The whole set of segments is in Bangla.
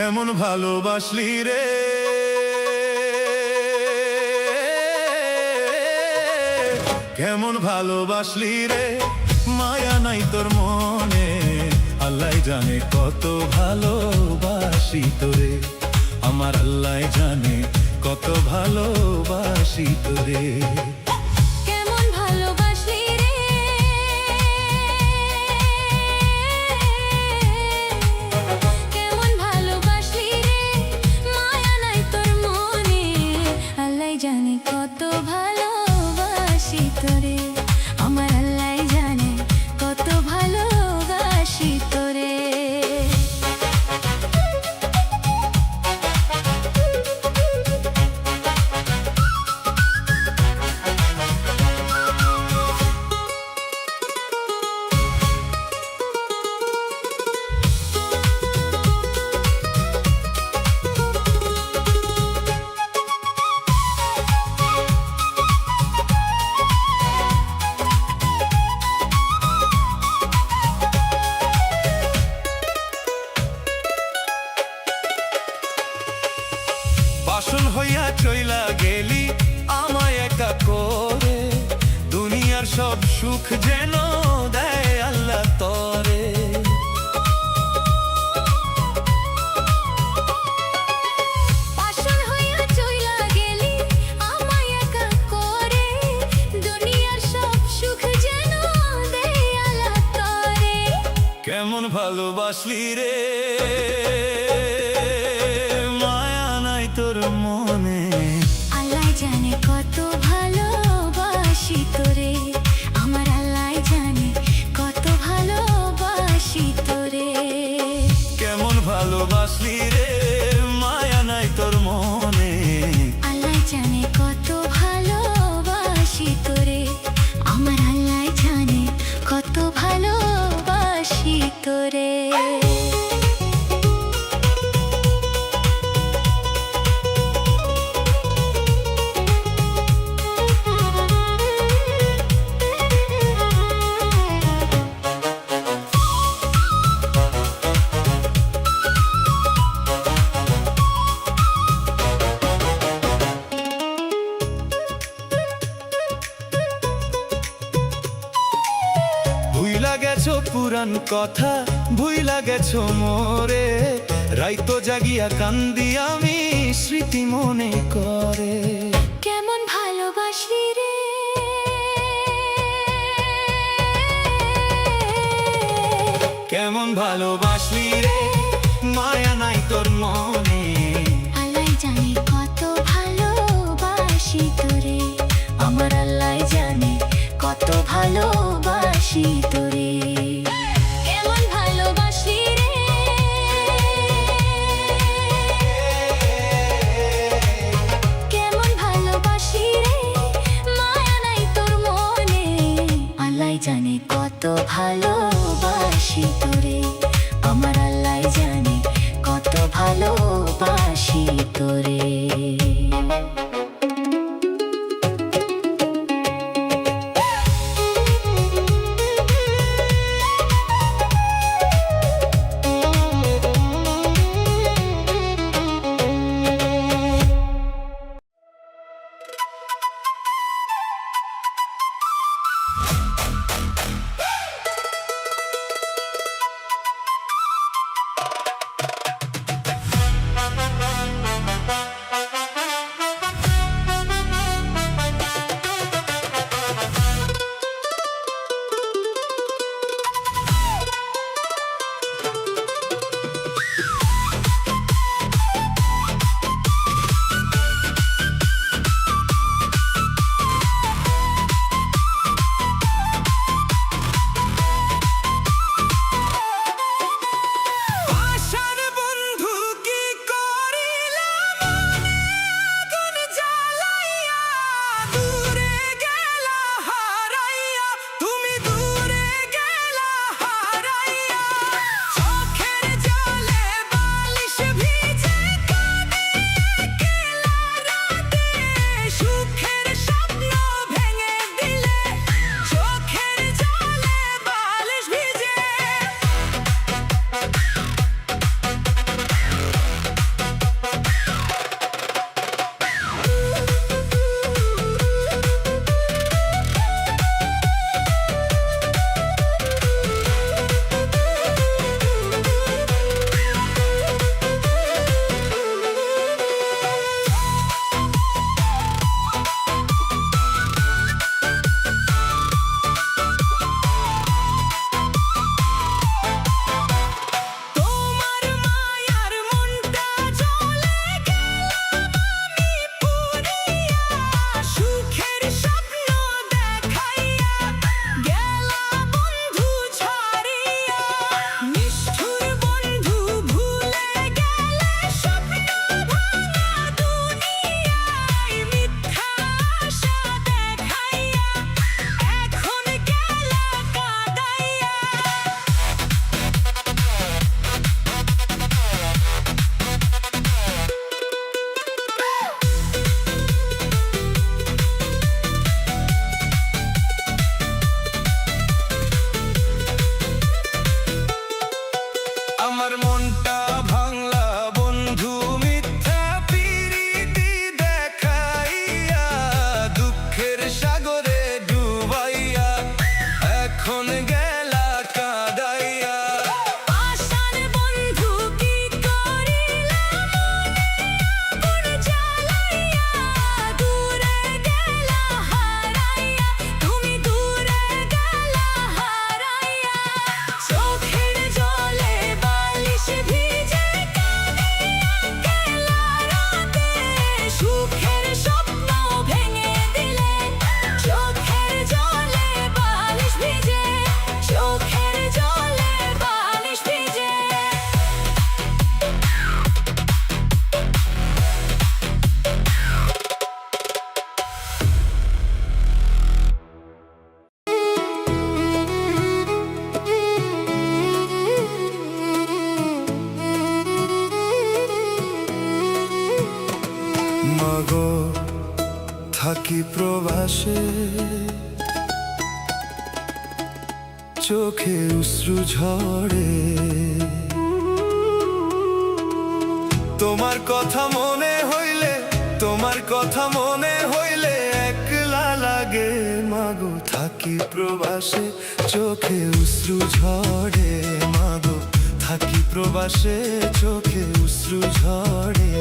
কেমন ভালোবাসলি রে, কেমন ভালোবাসলি রে, মায়া নাই তোর মনে। আল্লাহ জানে কত ভালোবাসি তোরে, আমার আল্লাহ জানে কত ভালোবাসি তোরে। কেমন ভালোবাসলি রে, কেমন ভালোবাসলি রে, মায়া নাই তোর মনে। আল্লাহ জানে কত ভালোবাসি তোরে, আমার আল্লাহ জানে কত ভালোবাসি তোরে। বাসন হইয়া চইলা গেলি আমায় একা করে, দুনিয়ার সব সুখ যেন দেয় আল্লাহ তরে। বাসন হইয়া চইলা গেলি আমায় একা করে, দুনিয়ার সব সুখ যেন দেয় আল্লাহ তরে। কেমন ভালোবাসলি রে, মায়া নাই তোর মনে। আল্লাহ জানে কত ভালোবাসি তোরে, আমার আল্লাহ জানে কত ভালোবাসি তোরে। কেমন ভালোবাসলি রে, মায়া নাই তোর মনে। আল্লাহ জানে কত ভালোবাসি তোরে, আমার আল্লাহ জানে কত ভালোবাসি তোরে। ভুইলা গেছো পুরান কথা, ভুইলা গেছো মোরে, রাইতো জাগিয়া কান্দি আমি স্মৃতি মনে করে। কেমন ভালোবাসি রে, কেমন ভালোবাসলি রে, মায়া নাই তোর মনে। আল্লাহ জানে কত ভালোবাসি তোরে, আমার আল্লাহ জানে কত ভালোবাসি তোরে। কেমন ভালোবাসি রে, কেমন ভালোবাসি রে, মায়া নাই তোর মনে। আল্লাহ জানে কত ভালোবাসি তোরে, আমার আল্লাহ জানে কত ভালোবাসি তোরে। এখন গেলা কাদাইয়া। আশার বন্ধু কি করিলা মনে আগুন জ্বালাইয়া, দূরে গেলা হারাইয়া, তুমি দূরে গেলা হারাইয়া। চোখের জলে বালিশ ভিজে কাঁদিয়া গেলা রাতে, সুখের স্বপ্ন ভেঙে দিলে। চোখের জলে বালিশ ভিজে, চোখের জলে বালিশ ভিজে। মাগো থাকি প্রবাসে, চোখে অশ্রু ঝরে। তোমার কথা মনে হইলে, তোমার কথা মনে হইলে একলা লাগে। মাগো থাকি প্রবাসে, চোখে অশ্রু ঝরে। মাগো থাকি প্রবাসে, চোখে অশ্রু ঝরে।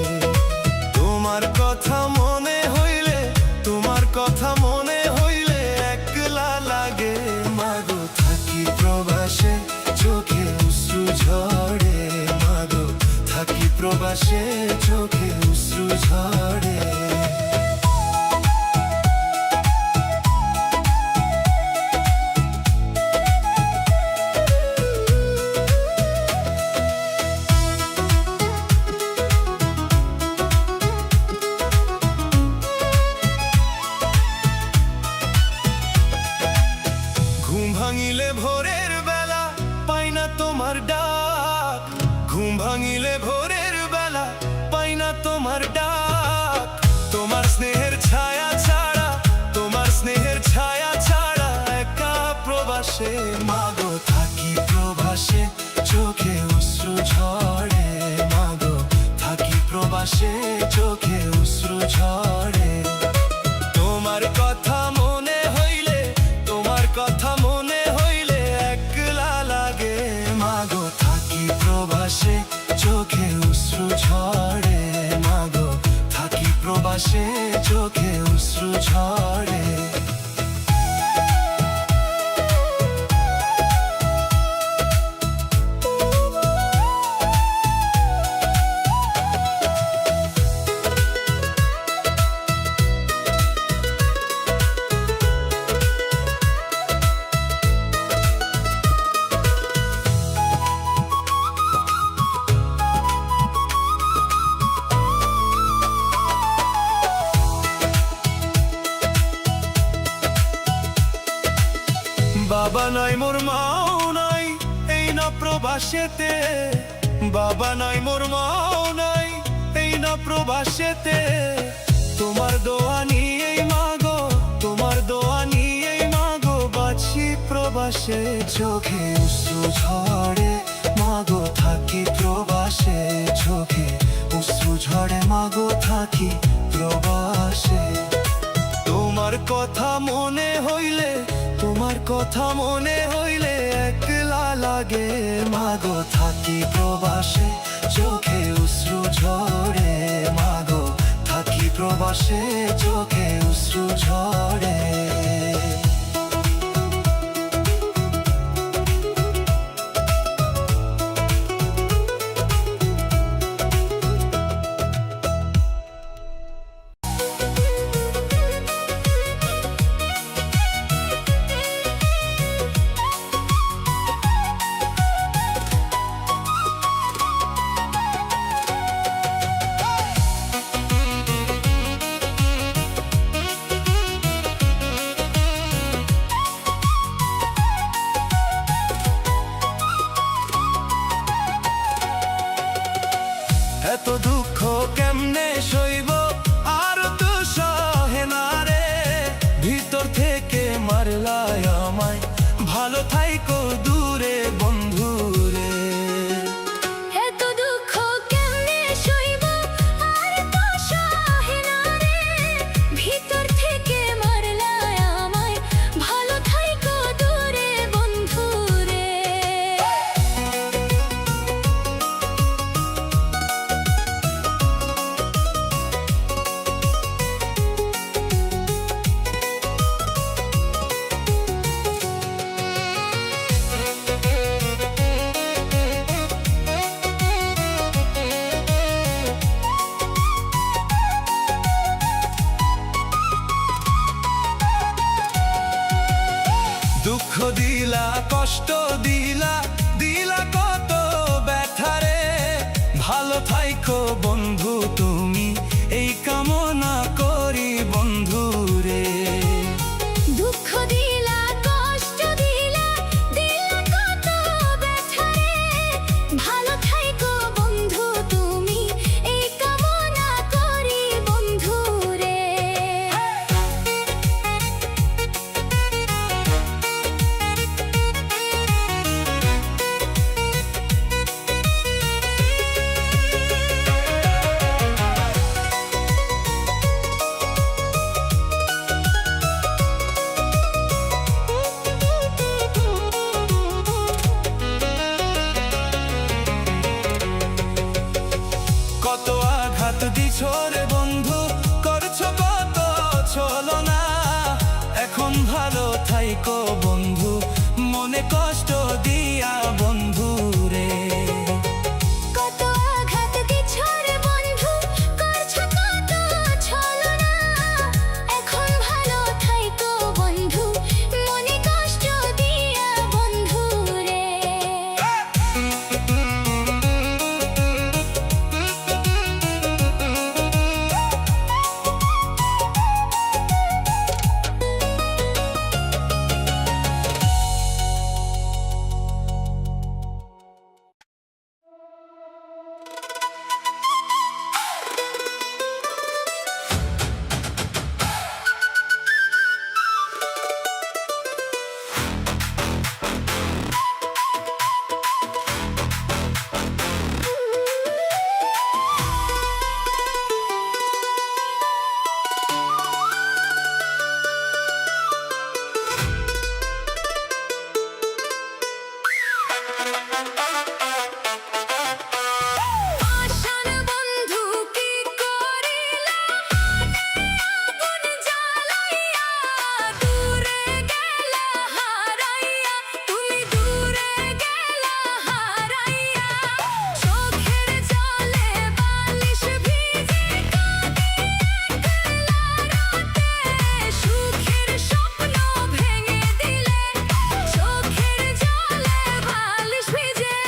তোমার কথা মনে হইলে, তোমার কথা মনে হইলে একলা লাগে। মাগো থাকি প্রবাসে, চোখে অশ্রু ঝরে। মাগো থাকি প্রবাসে, চোখে অশ্রু ঝরে। ঘুম ভাঙিলে ভোরের বেলা পাই না তোমার ডাক। ঘুম ভাঙিলে ভোরের বেলা পাই না তোমার ডাক। তোমার স্নেহের ছায়া ছাড়া, তোমার স্নেহের ছায়া ছাড়া একা প্রবাসে। মাগো থাকি প্রবাসে, চোখে অশ্রু ঝরে। মাগো থাকি প্রবাসে, চোখে অশ্রু ঝরে। তোমার কথা মনে হইলে, তোমার কথা মনে হইলে একলা লাগে। মাগো থাকি প্রবাসে, চোখে অশ্রু ঝরে। মাগো থাকি প্রবাসে, চোখে অশ্রু ঝরে। বাবা নাই মোর মাও নাই এই না প্রবাসেতে। বাবা নাই মোর মাও নাই এই না প্রবাসেতে। তোমার দোয়া নিয়েই মাগো, তোমার দোয়া নিয়েই মাগো বাঁচি প্রবাসে। চোখে অশ্রু ঝরে, মাগো থাকি প্রবাসে। চোখে অশ্রু ঝরে, মাগো থাকি প্রবাসে। তোমার কথা মনে হইলে, তোমার কথা মনে হইলে একলা লাগে। মাগো থাকি প্রবাসে, চোখে অশ্রু ঝরে। মাগো থাকি প্রবাসে, চোখে অশ্রু ঝরে। এত দুঃখ কেমনে সইব, আর তো সহে না রে। ভিতর থেকে মারলাই আমায়, ভালো থাইকো দূরে বন্ধু রে। এত দুঃখ কেমনে সইব, আর তো সহে না রে। ভিতর থেকে মারলাই আমায়, ভালো থাইকো দূরে বন্ধু কষ্ট দিলা দিলা কত ব্যথারে, ভালো থাইকো বন্ধু তুমি এই কামনা করি বন্ধু রে। দুঃখ দিলা কষ্ট দিলা দিলা কত ব্যথা রে, ভালো থাইকো বন্ধু তুমি এই কামনা করি বন্ধু রে। কত আঘাত দিছো রে বন্ধু, করছো কত ছলনা, এখন ভালো থাইকো বন্ধু মনে কষ্ট দিয়া বন্ধু রে। কত আঘাত দিছো রে বন্ধু, করছো কত ছলনা, এখন ভালো থাইকো বন্ধু মনে কষ্ট দিয়া বন্ধু রে। আশার বন্ধু কি করিলা আগুন জ্বালাইয়া, দূরে গেলা হারাইয়া, তুমি দূরে গেলা হারাইয়া, চোখের জলে বালিশ ভিজে কাঁদি একলা রাতে, সুখের স্বপ্ন ভেঙে দিলে, চোখের জলে বালিশ ভিজে।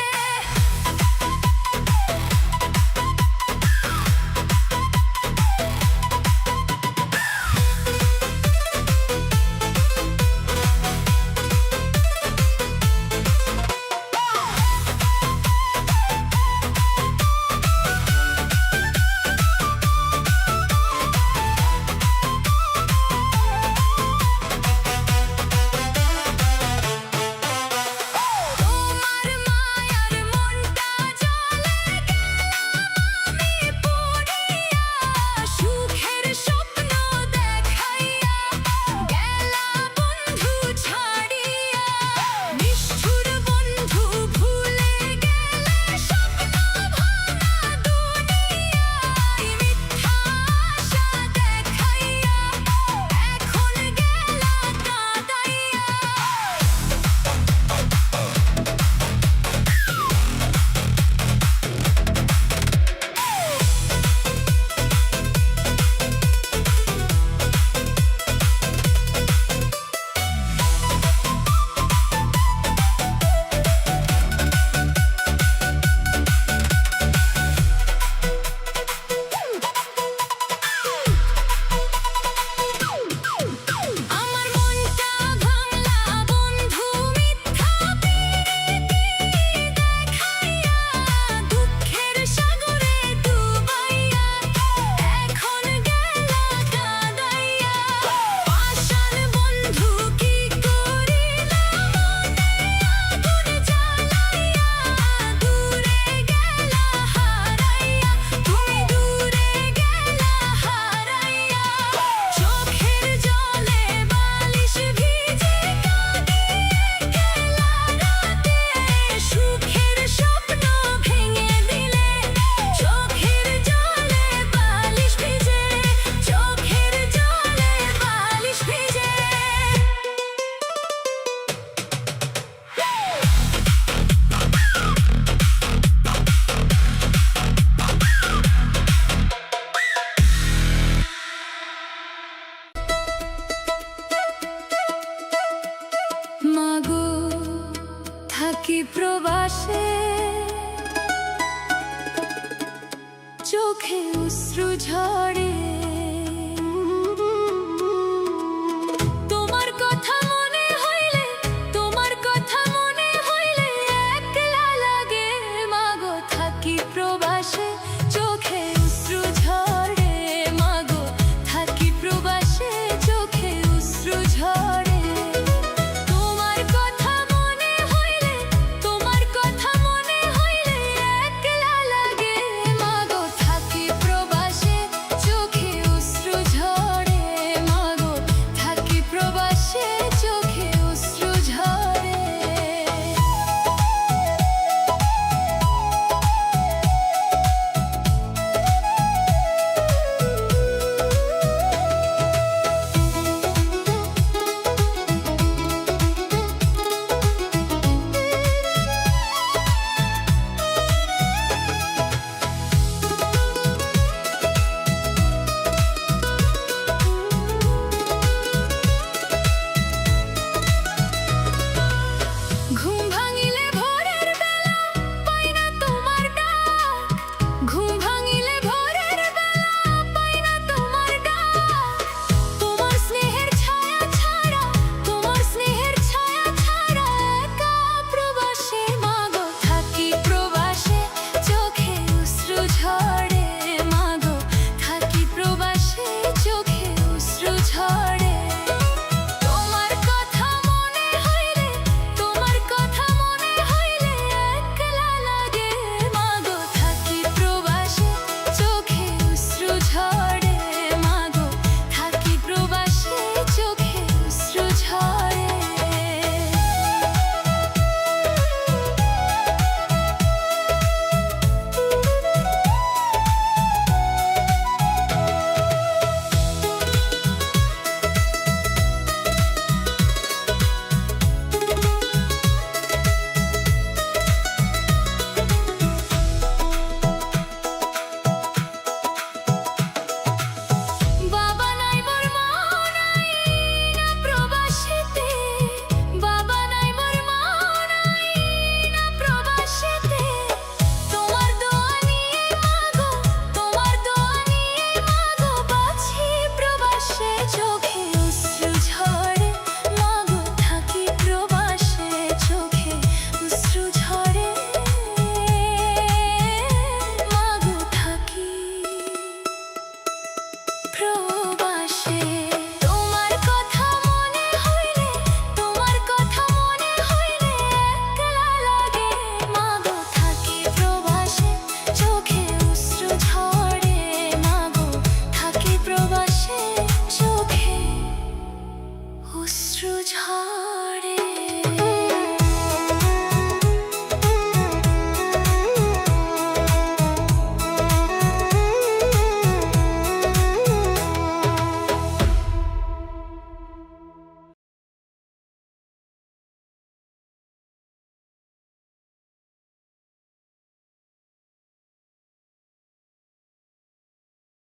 থাকি প্রবাসে, চোখে অশ্রু ঝরে